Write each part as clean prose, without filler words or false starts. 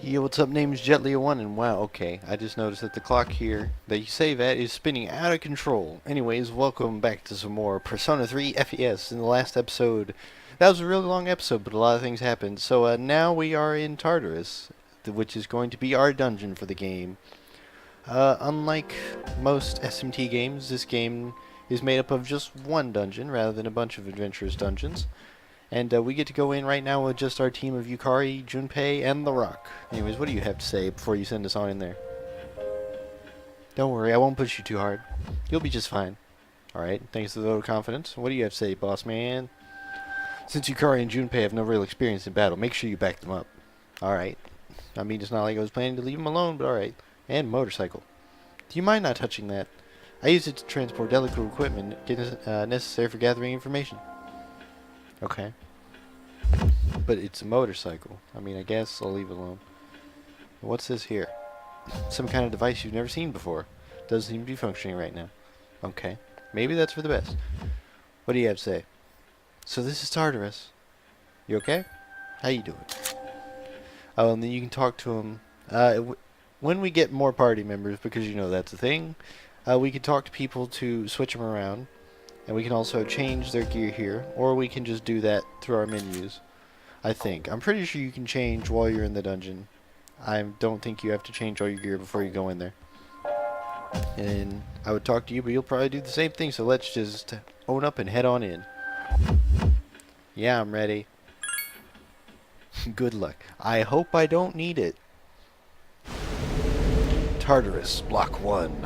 Yo, what's up? Name's Jetleo1, and wow, okay, I just noticed that the clock here that you save at is spinning out of control. Anyways, welcome back to some more Persona 3 FES. In the last episode, that was a really long episode, but a lot of things happened. So now we are in Tartarus, which is going to be our dungeon for the game. Unlike most SMT games, this game is made up of just one dungeon rather than a bunch of adventurous dungeons. And we get to go in right now with just our team of Yukari, Junpei, and The Rock. Anyways, what do you have to say before you send us on in there? Don't worry, I won't push you too hard. You'll be just fine. Alright, thanks to the vote of confidence. What do you have to say, boss man? Since Yukari and Junpei have no real experience in battle, make sure you back them up. Alright. I mean, it's not like I was planning to leave them alone, but alright. And motorcycle. Do you mind not touching that? I use it to transport delicate equipment necessary for gathering information. Okay. But it's a motorcycle. I mean, I guess I'll leave it alone. What's this here? Some kind of device you've never seen before. Doesn't seem to be functioning right now. Okay. Maybe that's for the best. What do you have to say? So this is Tartarus. You okay? How you doing? Oh, and then you can talk to him. When we get more party members, because you know that's a thing, we can talk to people to switch them around. And we can also change their gear here, or we can just do that through our menus, I think. I'm pretty sure you can change while you're in the dungeon. I don't think you have to change all your gear before you go in there. And I would talk to you, but you'll probably do the same thing, so let's just own up and head on in. Yeah, I'm ready. Good luck. I hope I don't need it. Tartarus, Block 1.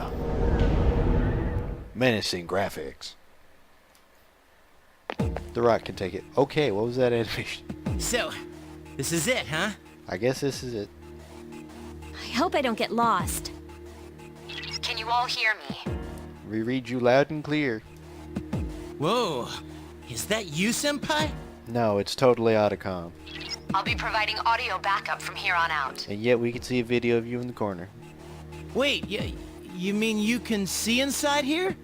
Menacing graphics. The Rock can take it. Okay, what was that animation? So, this is it, huh? I guess this is it. I hope I don't get lost. Can you all hear me? We read you loud and clear. Whoa, is that you, Senpai? No, it's totally Otacom. I'll be providing audio backup from here on out. And yet we can see a video of you in the corner. Wait, you mean you can see inside here?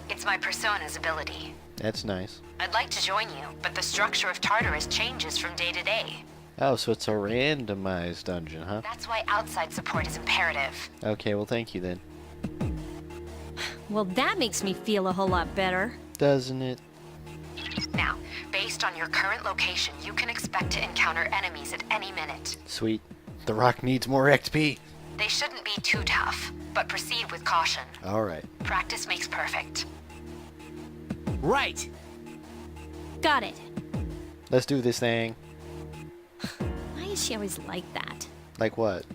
It's my Persona's ability. That's nice. I'd like to join you, but the structure of Tartarus changes from day to day. Oh, so it's a randomized dungeon, huh? That's why outside support is imperative. Okay, well thank you then. Well, that makes me feel a whole lot better. Doesn't it? Now, based on your current location, you can expect to encounter enemies at any minute. Sweet. The Rock needs more XP. They shouldn't be too tough, but proceed with caution. Alright. Practice makes perfect. Right. Got it. Let's do this thing. Why is she always like that? Like what?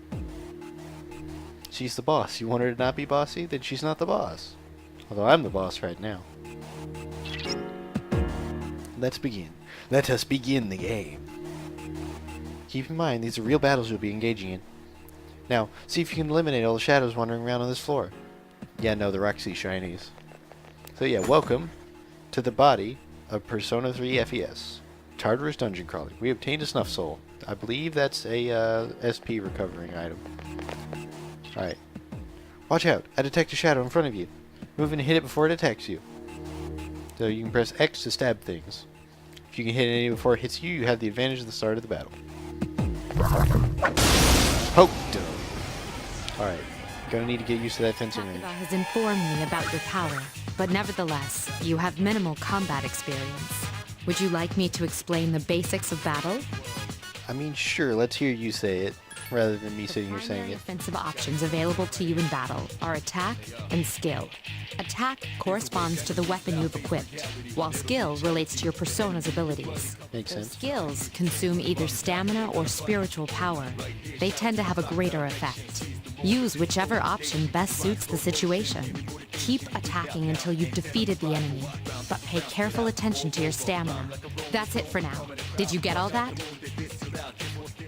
She's the boss. You want her to not be bossy? Then she's not the boss. Although I'm the boss right now. Let's begin. Let us begin the game. Keep in mind, these are real battles you'll be engaging in. Now, see if you can eliminate all the shadows wandering around on this floor. Yeah, no, the Rock sees shinies. So yeah, welcome to the body of Persona 3 FES. Tartarus Dungeon Crawling. We obtained a Snuff Soul. I believe that's a SP recovering item. Alright. Watch out. I detect a shadow in front of you. Move and hit it before it attacks you. So you can press X to stab things. If you can hit any before it hits you, you have the advantage at the start of the battle. Poked him. Alright. Gonna need to get used to that fencing range. Takaba has informed me about your power, but nevertheless, you have minimal combat experience. Would you like me to explain the basics of battle? I mean, sure, let's hear you say it, rather than me sitting here saying Primary it. offensive options available to you in battle are attack and skill. Attack corresponds to the weapon you've equipped, while skill relates to your persona's abilities. Makes Those sense. skills consume either stamina or spiritual power. They tend to have a greater effect. Use whichever option best suits the situation. Keep attacking until you've defeated the enemy, but pay careful attention to your stamina. That's it for now. Did you get all that?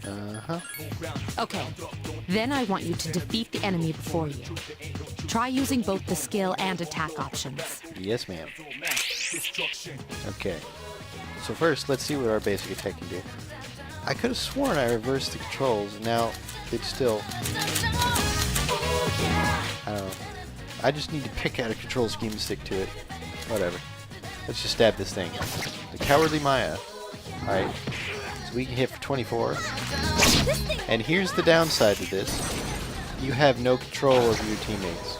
Uh-huh. Okay, then I want you to defeat the enemy before you. Try using both the skill and attack options. Yes, ma'am. Okay. So first, let's see what our basic attack can do. I could have sworn I reversed the controls, and now it's still... I don't know. I just need to pick out a control scheme and stick to it. Whatever. Let's just stab this thing. The Cowardly Maya. Alright. So we can hit for 24. And here's the downside to this. You have no control over your teammates.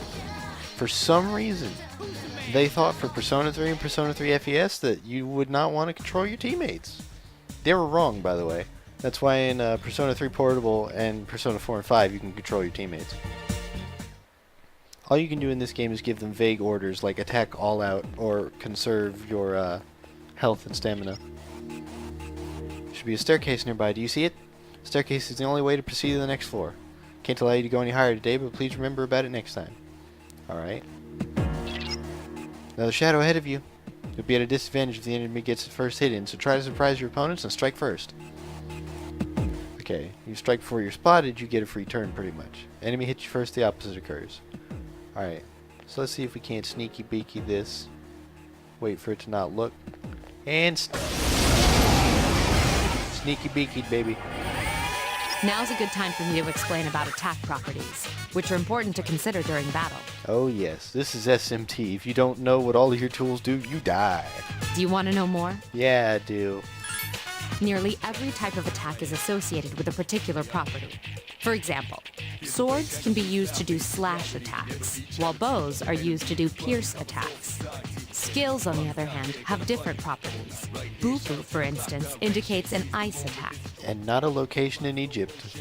For some reason, they thought for Persona 3 and Persona 3 FES that you would not want to control your teammates. They were wrong, by the way. That's why in Persona 3 Portable and Persona 4 and 5 you can control your teammates. All you can do in this game is give them vague orders like attack all out or conserve your health and stamina. Should be a staircase nearby. Do you see it? Staircase is the only way to proceed to the next floor. Can't allow you to go any higher today, but please remember about it next time. Alright. Another shadow ahead of you. You'll be at a disadvantage if the enemy gets it first hit in, so try to surprise your opponents and strike first. Okay, you strike before you're spotted, you get a free turn pretty much. Enemy hits you first, the opposite occurs. Alright, so let's see if we can't sneaky beaky this. Wait for it to not look. And sneaky beaky, baby. Now's a good time for me to explain about attack properties, which are important to consider during battle. Oh yes, this is SMT. If you don't know what all of your tools do, you die. Do you want to know more? Yeah, I do. Nearly every type of attack is associated with a particular property. For example, swords can be used to do slash attacks, while bows are used to do pierce attacks. Skills, on the other hand, have different properties. Bufu, for instance, indicates an ice attack. And not a location in Egypt.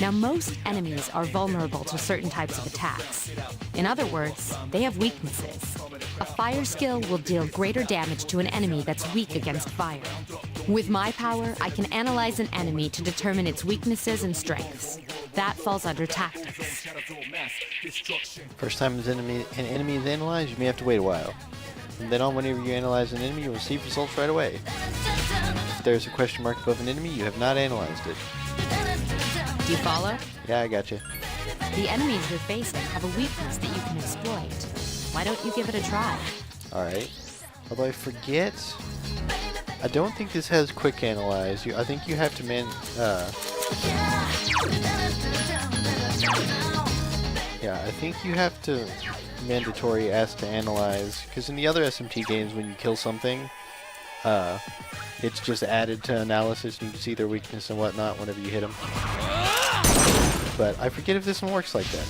Now, most enemies are vulnerable to certain types of attacks. In other words, they have weaknesses. A fire skill will deal greater damage to an enemy that's weak against fire. With my power, I can analyze an enemy to determine its weaknesses and strengths. That falls under tactics. First time an enemy is analyzed, you may have to wait a while. From then on, whenever you analyze an enemy, you'll receive results right away. If there's a question mark above an enemy, you have not analyzed it. Do you follow? Yeah, I gotcha. The enemies you're facing have a weakness that you can exploit. Why don't you give it a try? Alright. Although I forget... I don't think this has quick analyze. I think you have to yeah, I think you have to mandatory ask to analyze, because in the other SMT games when you kill something, it's just added to analysis and you can see their weakness and whatnot whenever you hit them. But I forget if this one works like that.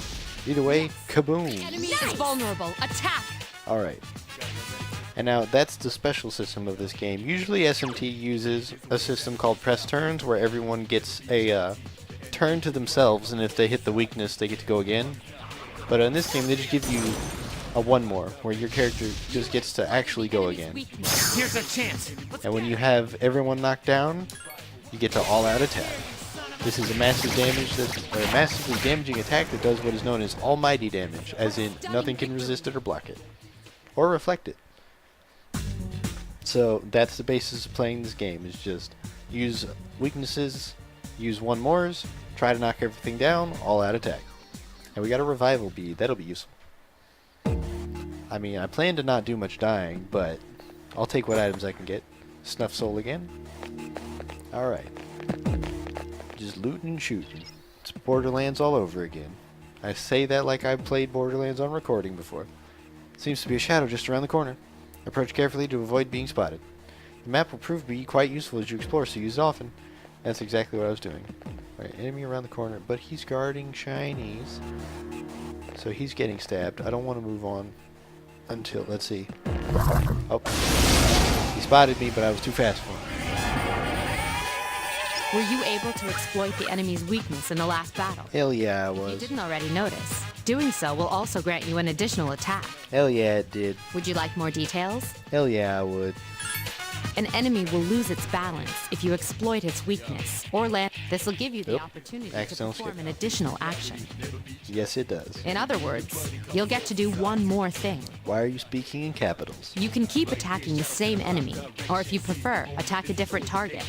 Either way, kaboom! Enemy is vulnerable. Attack! Alright. And now that's the special system of this game. Usually SMT uses a system called press turns where everyone gets a turn to themselves, and if they hit the weakness they get to go again. But in this game they just give you a one more, where your character just gets to actually go again. Here's a chance. And when you have everyone knocked down, you get to all-out attack. This is a massively damaging attack that does what is known as almighty damage, as in nothing can resist it or block it. Or reflect it. So that's the basis of playing this game, is just use weaknesses, use one mores, try to knock everything down, all out attack. And we got a revival bead, that'll be useful. I mean, I plan to not do much dying, but I'll take what items I can get. Snuff soul again. Alright. Just looting and shooting. It's Borderlands all over again. I say that like I've played Borderlands on recording before. Seems to be a shadow just around the corner. Approach carefully to avoid being spotted. The map will prove to be quite useful as you explore, so use it often. That's exactly what I was doing. Alright, enemy around the corner, but he's guarding shinies. So he's getting stabbed. I don't want to move on until, let's see. Oh. He spotted me, but I was too fast for him. Were you able to exploit the enemy's weakness in the last battle? Hell yeah, I If you was. didn't already notice, doing so will also grant you an additional attack. Hell yeah, it did. Would you like more details? Hell yeah, I would. An enemy will lose its balance if you exploit its weakness or land. This will give you the Oop. opportunity to Accidental perform skip. an additional action. Yes, it does. In other words, you'll get to do one more thing. Why are you speaking in capitals? You can keep attacking the same enemy, or if you prefer, attack a different target.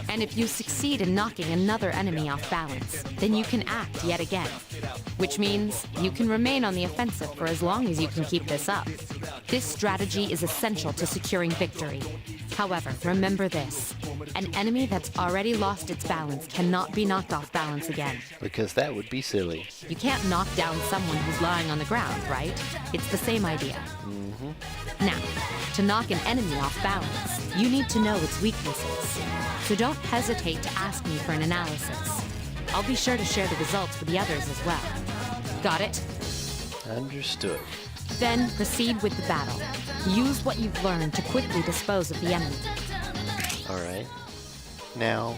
And if you succeed in knocking another enemy off balance, then you can act yet again. Which means you can remain on the offensive for as long as you can keep this up. This strategy is essential to securing victory. However, remember this. An enemy that's already lost its balance cannot be knocked off balance again. Because that would be silly. You can't knock down someone who's lying on the ground, right? It's the same idea. Now, To knock an enemy off balance, you need to know its weaknesses. So don't hesitate to ask me for an analysis. I'll be sure to share the results with the others as well. Got it? Understood. Then proceed with the battle. Use what you've learned to quickly dispose of the enemy. Alright. Now,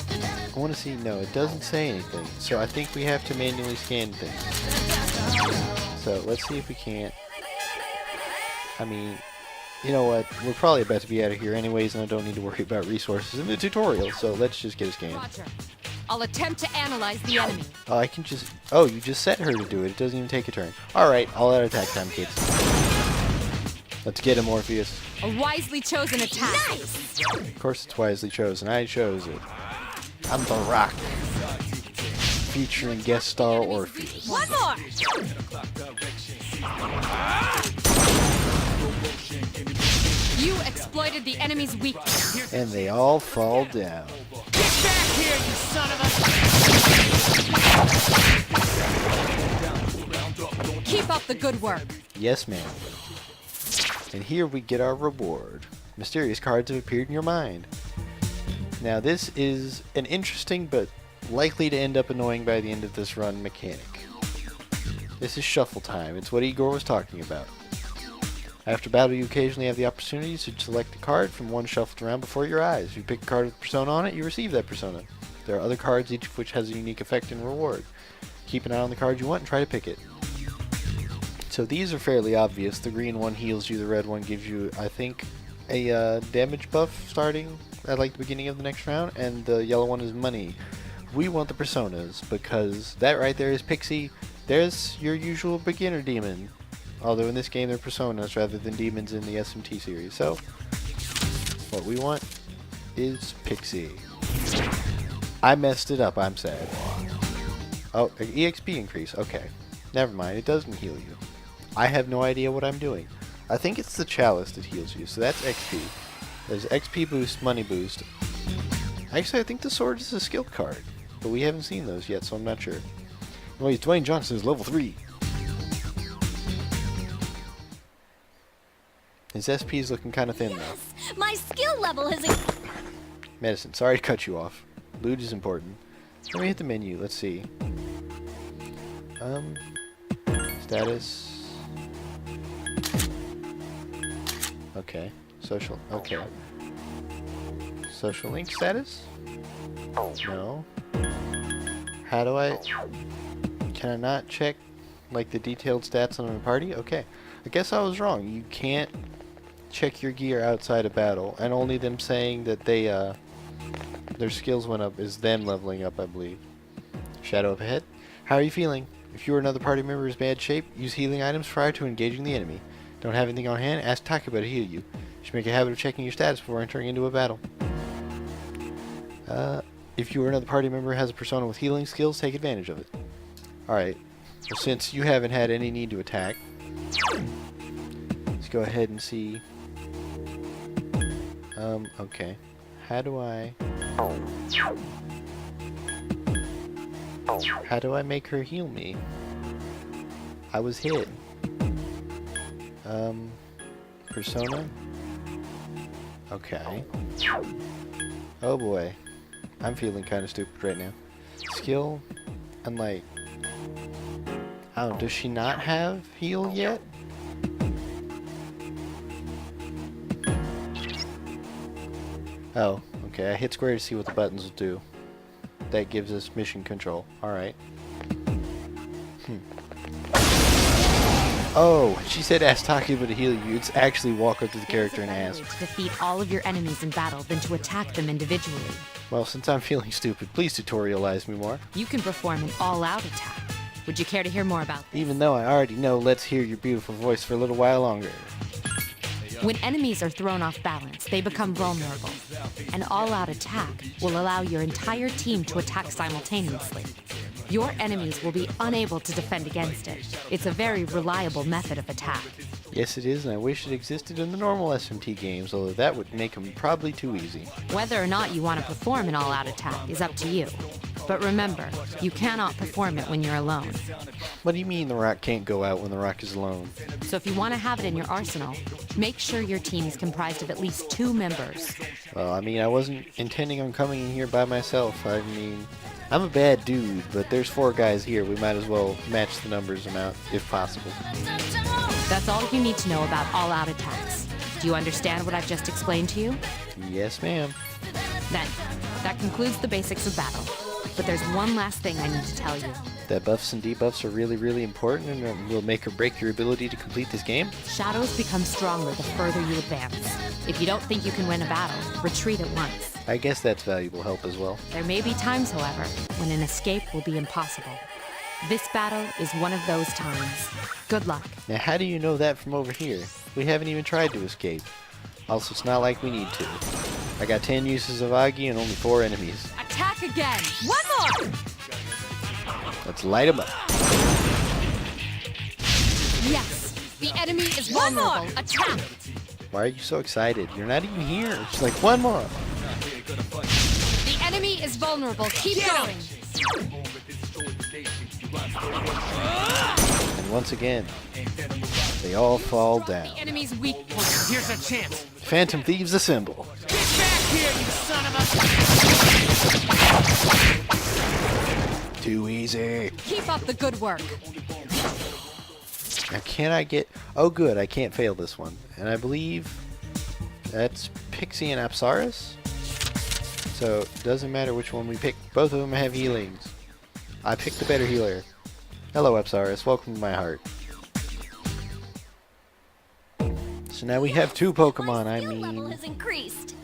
I want to see, no, it doesn't say anything. So I think we have to manually scan things. So let's see if we can't. I mean, you know what? We're probably about to be out of here anyways, and I don't need to worry about resources in the tutorial, so let's just get a scan. Roger. I'll attempt to analyze the enemy. Oh, I can just... Oh, you just set her to do it. It doesn't even take a turn. Alright, all out attack time, kids. Let's get him, Morpheus. A wisely chosen attack. Nice! Of course it's wisely chosen. I chose it. I'm the Rock. Featuring guest star Orpheus. One more! You exploited the enemy's weakness. And they all fall down. Get back here, you son of a... Keep up the good work. Yes, ma'am. And here we get our reward. Mysterious cards have appeared in your mind. Now this is an interesting but likely to end up annoying by the end of this run mechanic. This is shuffle time. It's what Igor was talking about. After battle, you occasionally have the opportunity to select a card from one shuffled around before your eyes. If you pick a card with a persona on it, you receive that persona. There are other cards, each of which has a unique effect and reward. Keep an eye on the card you want and try to pick it. So these are fairly obvious. The green one heals you, the red one gives you, I think, a damage buff starting at like the beginning of the next round, and the yellow one is money. We want the personas, because that right there is Pixie. There's your usual beginner demon. Although in this game they're personas rather than demons in the SMT series. So, what we want is Pixie. I messed it up, I'm sad. Oh, EXP increase, okay. Never mind, it doesn't heal you. I have no idea what I'm doing. I think it's the chalice that heals you, so that's XP. There's XP boost, money boost. Actually, I think the sword is a skill card, but we haven't seen those yet, so I'm not sure. Anyways, Dwayne Johnson is level 3. His SP is looking kind of thin, though. My skill level has... Medicine. Sorry to cut you off. Loot is important. Let me hit the menu. Let's see. Status. Okay. Social. Okay. Social link status? No. How do I... Can I not check, like, the detailed stats on my party? Okay. I guess I was wrong. You can't check your gear outside of battle, and only them saying that they, their skills went up is them leveling up, I believe. Shadow up ahead. How are you feeling? If you or another party member is in bad shape, use healing items prior to engaging the enemy. Don't have anything on hand? Ask Takuba to heal you. You should make a habit of checking your status before entering into a battle. If you or another party member has a persona with healing skills, take advantage of it. Alright. Well, since you haven't had any need to attack, let's go ahead and see. Okay. How do I make her heal me? I was hit. Persona? Okay. Oh boy. I'm feeling kind of stupid right now. Skill? And like... Oh, does she not have heal yet? Oh, okay. I hit square to see what the buttons will do. That gives us mission control. Alright. Oh, she said ask Takuba to heal you. It's actually walk up to the character and ask. To defeat all of your enemies in battle than to attack them individually. Well, since I'm feeling stupid, please tutorialize me more. You can perform an all-out attack. Would you care to hear more about this? Even though I already know, let's hear your beautiful voice for a little while longer. When enemies are thrown off balance, they become vulnerable. An all-out attack will allow your entire team to attack simultaneously. Your enemies will be unable to defend against it. It's a very reliable method of attack. Yes, it is, and I wish it existed in the normal SMT games, although that would make them probably too easy. Whether or not you want to perform an all-out attack is up to you. But remember, you cannot perform it when you're alone. What do you mean the Rock can't go out when the Rock is alone? So if you want to have it in your arsenal, make sure your team is comprised of at least 2 members. Well, I mean, I wasn't intending on coming in here by myself. I mean, I'm a bad dude, but there's 4 guys here. We might as well match the numbers amount, if possible. That's all you need to know about all-out attacks. Do you understand what I've just explained to you? Yes, ma'am. Then, that concludes the basics of battle. But there's one last thing I need to tell you. That buffs and debuffs are really, really important and will make or break your ability to complete this game. Shadows become stronger the further you advance. If you don't think you can win a battle, retreat at once. I guess that's valuable help as well. There may be times, however, when an escape will be impossible. This battle is one of those times. Good luck. Now, how do you know that from over here? We haven't even tried to escape. Also, it's not like we need to. I got 10 uses of Agi and only 4 enemies. Attack again! One more! Let's light them up. Yes! The enemy is vulnerable. Attack! Why are you so excited? You're not even here. It's like, one more. The enemy is vulnerable. Keep going! And once again, they all fall down. The enemy's weak point. Here's a chance. Phantom Thieves assemble. Get back here, you son of a... Too easy. Keep up the good work. Now, can I get... Oh, good. I can't fail this one. And I believe that's Pixie and Apsaris. So, it doesn't matter which one we pick. Both of them have healings. I picked the better healer. Hello, Apsaris. Welcome to my heart. So now we have 2 Pokemon. I Skill level mean... has increased.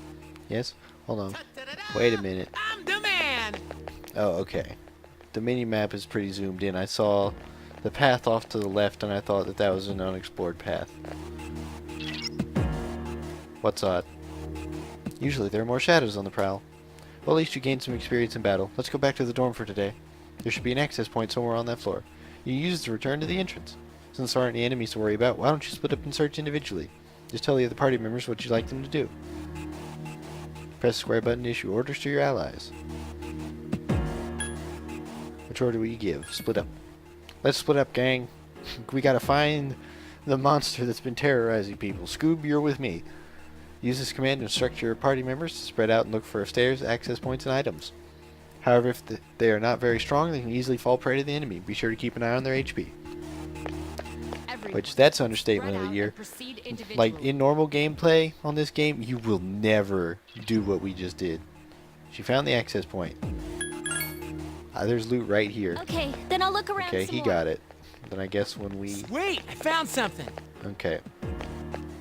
Yes? Hold on. Wait a minute. I'm the man. Oh, okay. The mini-map is pretty zoomed in. I saw the path off to the left, and I thought that that was an unexplored path. What's odd? Usually there are more shadows on the prowl. Well, at least you gained some experience in battle. Let's go back to the dorm for today. There should be an access point somewhere on that floor. You use it to return to the entrance. Since there aren't any enemies to worry about, why don't you split up and search individually? Just tell the other party members what you'd like them to do. Press the square button to issue orders to your allies. Which order will you give? Split up. Let's split up, gang. We gotta find the monster that's been terrorizing people. Scoob, you're with me. Use this command to instruct your party members to spread out and look for stairs, access points, and items. However, if they are not very strong, they can easily fall prey to the enemy. Be sure to keep an eye on their HP. Which, that's understatement of the year. Like, in normal gameplay on this game, you will never do what we just did. She found the access point. There's loot right here. Okay, then I'll look around Okay, some he more. got it. Then I guess when we... Wait, I found something. Okay.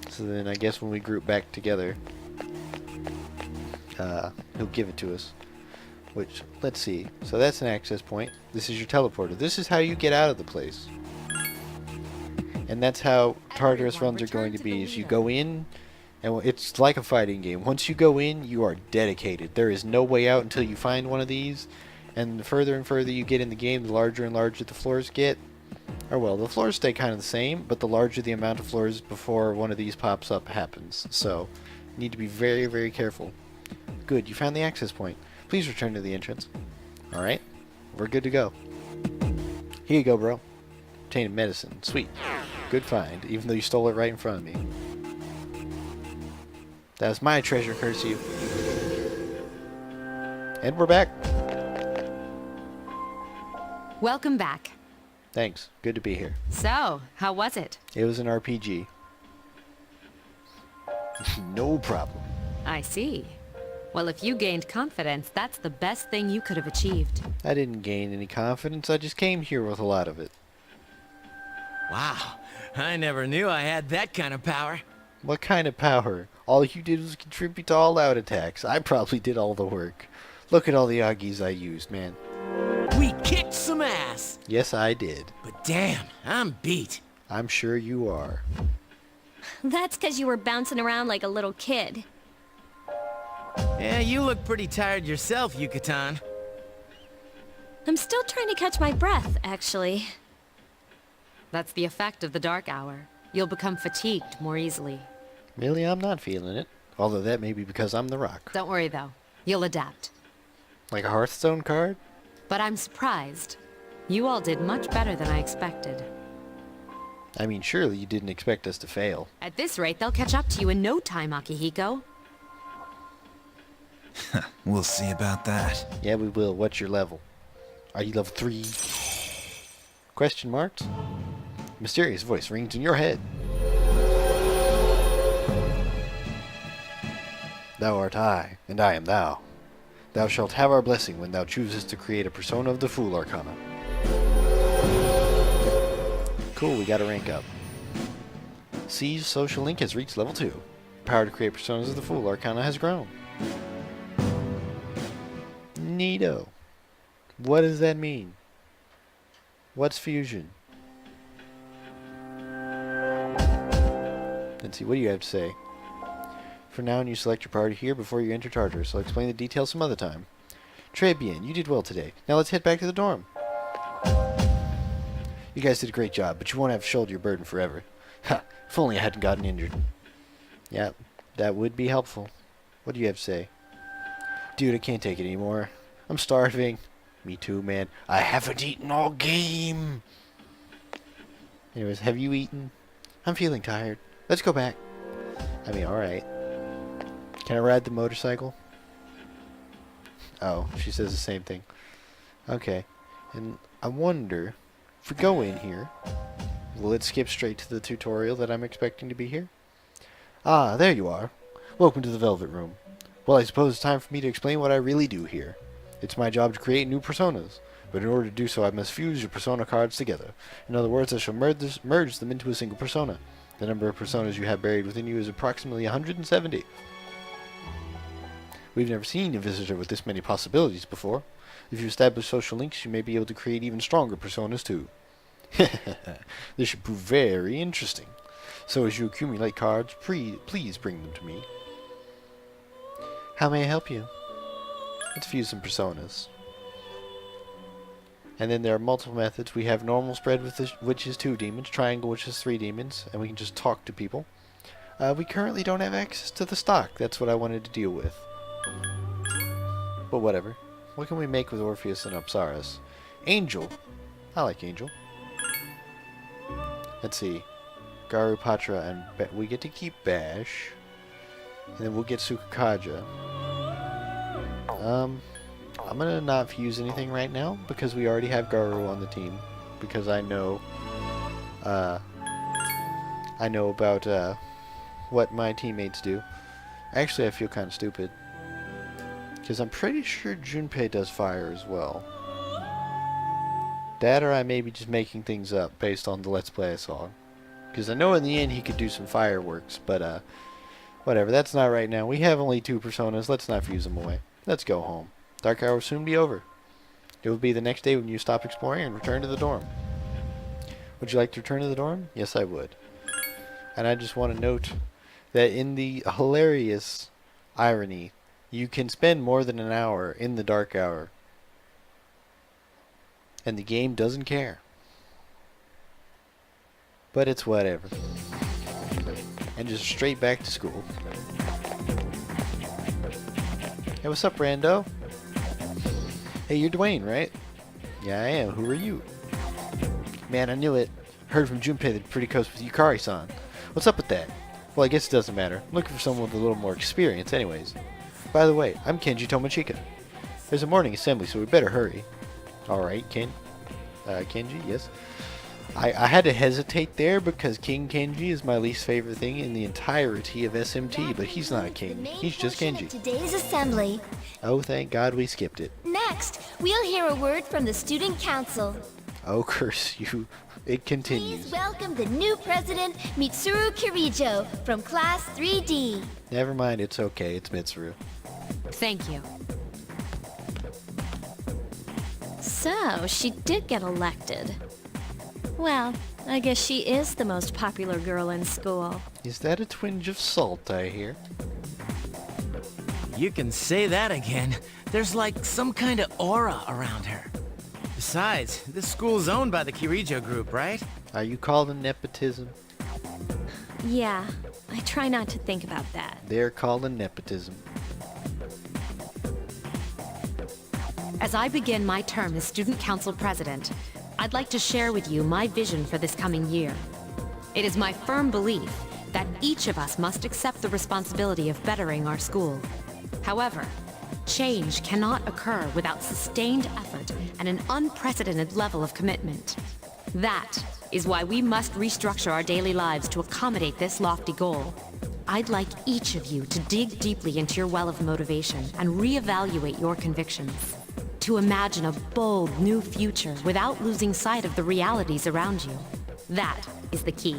So then I guess when we group back together, he'll give it to us. Which, let's see. So that's an access point. This is your teleporter. This is how you get out of the place. And that's how Tartarus runs are going to be. Is you go in, and it's like a fighting game. Once you go in, you are dedicated. There is no way out until you find one of these. And the further and further you get in the game, the larger and larger the floors get. Or well, the floors stay kind of the same, but the larger the amount of floors before one of these pops up happens. So, you need to be very, very careful. Good, you found the access point. Please return to the entrance. Alright, we're good to go. Here you go, bro. Obtain medicine. Sweet. Good find, even though you stole it right in front of me. That's my treasure, curse you. And we're back. Welcome back. Thanks. Good to be here. So, how was it? It was an RPG. No problem. I see. Well, if you gained confidence, that's the best thing you could have achieved. I didn't gain any confidence. I just came here with a lot of it. Wow, I never knew I had that kind of power. What kind of power? All you did was contribute to all-out attacks. I probably did all the work. Look at all the Agis I used, man. We kicked some ass. Yes, I did. But damn, I'm beat. I'm sure you are. That's because you were bouncing around like a little kid. Yeah, you look pretty tired yourself, Yucatan. I'm still trying to catch my breath, actually. That's the effect of the dark hour. You'll become fatigued more easily. Really, I'm not feeling it. Although that may be because I'm the Rock. Don't worry, though. You'll adapt. Like a Hearthstone card? but I'm surprised. You all did much better than I expected. I mean, surely you didn't expect us to fail. At this rate, they'll catch up to you in no time, Akihiko. We'll see about that. Yeah, we will. What's your level? Are you level 3? Question marks? Mysterious voice rings in your head. Thou art I, and I am thou. Thou shalt have our blessing when thou choosest to create a persona of the Fool Arcana. Cool, we got a rank up. C's social link has reached level 2. Power to create personas of the Fool Arcana has grown. Neato. What does that mean? What's fusion? Let's see, what do you have to say? For now, you select your party here before you enter Tartarus. I'll explain the details some other time. Très bien, you did well today. Now let's head back to the dorm. You guys did a great job, but you won't have to shoulder your burden forever. Ha! If only I hadn't gotten injured. Yeah, that would be helpful. What do you have to say? Dude, I can't take it anymore. I'm starving. Me too, man. I haven't eaten all game. Anyways, have you eaten? I'm feeling tired. Let's go back. I mean, alright. Can I ride the motorcycle? Oh, she says the same thing. Okay. And I wonder, if we go in here, will it skip straight to the tutorial that I'm expecting to be here? Ah, there you are. Welcome to the Velvet Room. Well, I suppose it's time for me to explain what I really do here. It's my job to create new personas, but in order to do so I must fuse your persona cards together. In other words, I shall merge them into a single persona. The number of personas you have buried within you is approximately 170. We've never seen a visitor with this many possibilities before. If you establish social links, you may be able to create even stronger personas too. This should prove very interesting. So as you accumulate cards, please bring them to me. How may I help you? Let's fuse some personas. And then there are multiple methods. We have normal spread, which is 2 demons, triangle, which is 3 demons, and we can just talk to people. We currently don't have access to the stock. That's what I wanted to deal with. But whatever. What can we make with Orpheus and Apsaras? Angel. I like Angel. Let's see. Garu, Patra, and we get to keep Bash. And then we'll get Sukakaja. I'm gonna not fuse anything right now because we already have Garu on the team. Because I know about what my teammates do. Actually, I feel kind of stupid. Because I'm pretty sure Junpei does fire as well. That or I may be just making things up based on the Let's Play I saw. Because I know in the end he could do some fireworks, but whatever, that's not right now. We have only 2 personas, let's not fuse them away. Let's go home. Dark hour will soon be over. It will be the next day when you stop exploring and return to the dorm. Would you like to return to the dorm? Yes, I would. And I just want to note that in the hilarious irony, you can spend more than an hour in the dark hour. And the game doesn't care. But it's whatever. And just straight back to school. Hey, what's up, Rando? Hey, you're Dwayne, right? Yeah, I am. Who are you? Man, I knew it. Heard from Junpei that pretty close with Yukari-san. What's up with that? Well, I guess it doesn't matter. I'm looking for someone with a little more experience anyways. By the way, I'm Kenji Tomochika. There's a morning assembly, so we better hurry. Alright, Kenji, yes. I had to hesitate there because King Kenji is my least favorite thing in the entirety of SMT, but he's not a king. He's just Kenji. Today's assembly. Oh, thank God we skipped it. Next, we'll hear a word from the student council. Oh, curse you. It continues. Please welcome the new president, Mitsuru Kirijo, from Class 3D. Never mind, it's okay. It's Mitsuru. Thank you. So, she did get elected. Well, I guess she is the most popular girl in school. Is that a twinge of salt I hear? You can say that again. There's like some kind of aura around her. Besides, this school's owned by the Kirijo group, right? Are you calling nepotism? Yeah, I try not to think about that. They're calling nepotism. As As I begin my term as Student Council President, I'd like to share with you my vision for this coming year. It is my firm belief that each of us must accept the responsibility of bettering our school. However, change cannot occur without sustained effort and an unprecedented level of commitment. That is why we must restructure our daily lives to accommodate this lofty goal. I'd like each of you to dig deeply into your well of motivation and reevaluate your convictions. To imagine a bold new future without losing sight of the realities around you. That is the key.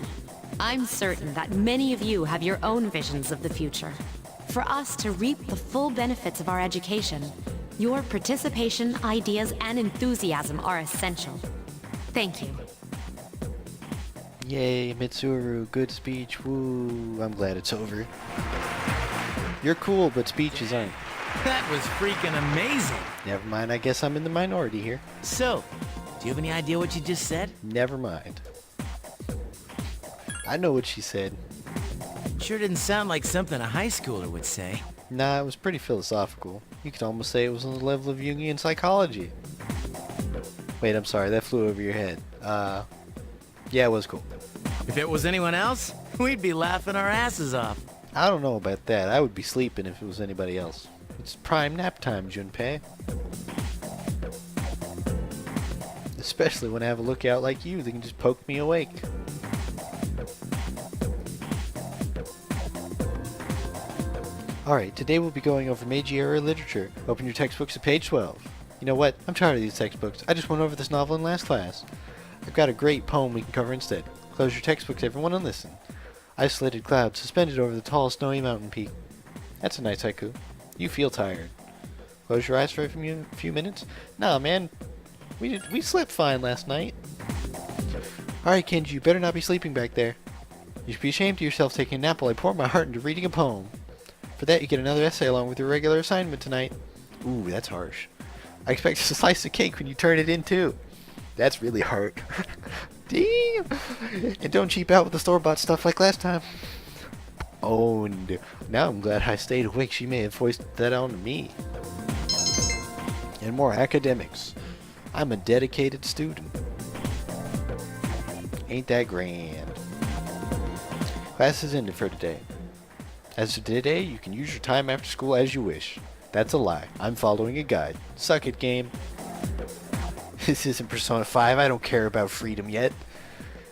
I'm certain that many of you have your own visions of the future. For us to reap the full benefits of our education, your participation, ideas, and enthusiasm are essential. Thank you. Yay, Mitsuru, good speech, woo. I'm glad it's over. You're cool, but speeches aren't. That was freaking amazing. Never mind, I guess I'm in the minority here. So, do you have any idea what you just said? Never mind. I know what she said. Sure didn't sound like something a high schooler would say. Nah, it was pretty philosophical. You could almost say it was on the level of Jungian psychology. Wait, I'm sorry, that flew over your head. Yeah, it was cool. If it was anyone else, we'd be laughing our asses off. I don't know about that. I would be sleeping if it was anybody else. It's prime nap time, Junpei. Especially when I have a lookout like you that can just poke me awake. Alright, today we'll be going over Meiji-era literature. Open your textbooks at page 12. You know what? I'm tired of these textbooks. I just went over this novel in last class. I've got a great poem we can cover instead. Close your textbooks, everyone, and listen. Isolated clouds suspended over the tall, snowy mountain peak. That's a nice haiku. You feel tired. Close your eyes for a few minutes. Nah, man. We slept fine last night. Alright, Kenji, you better not be sleeping back there. You should be ashamed of yourself taking a nap while I pour my heart into reading a poem. For that, you get another essay along with your regular assignment tonight. Ooh, that's harsh. I expect a slice of cake when you turn it in, too. That's really hard. Damn! And don't cheap out with the store-bought stuff like last time. Oh, no. Now I'm glad I stayed awake. She may have foisted that onto me. And more academics. I'm a dedicated student. Ain't that grand. Class is ended for today. As of today, you can use your time after school as you wish. That's a lie. I'm following a guide. Suck it, game. This isn't Persona 5. I don't care about freedom yet.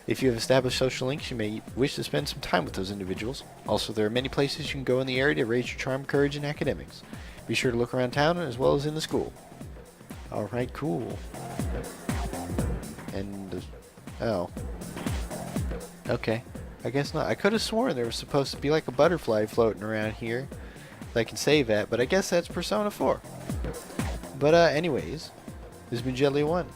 If you have established social links, you may wish to spend some time with those individuals. Also, there are many places you can go in the area to raise your charm, courage, and academics. Be sure to look around town as well as in the school. Alright, cool. And, oh. Okay. I guess not. I could have sworn there was supposed to be like a butterfly floating around here that I can save at, but I guess that's Persona 4. But, anyways, this has been Jelly1.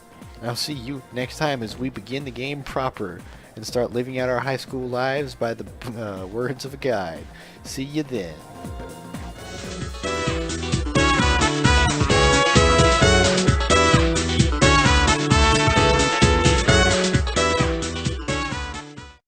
I'll see you next time as we begin the game proper and start living out our high school lives by the words of a guide. See you then.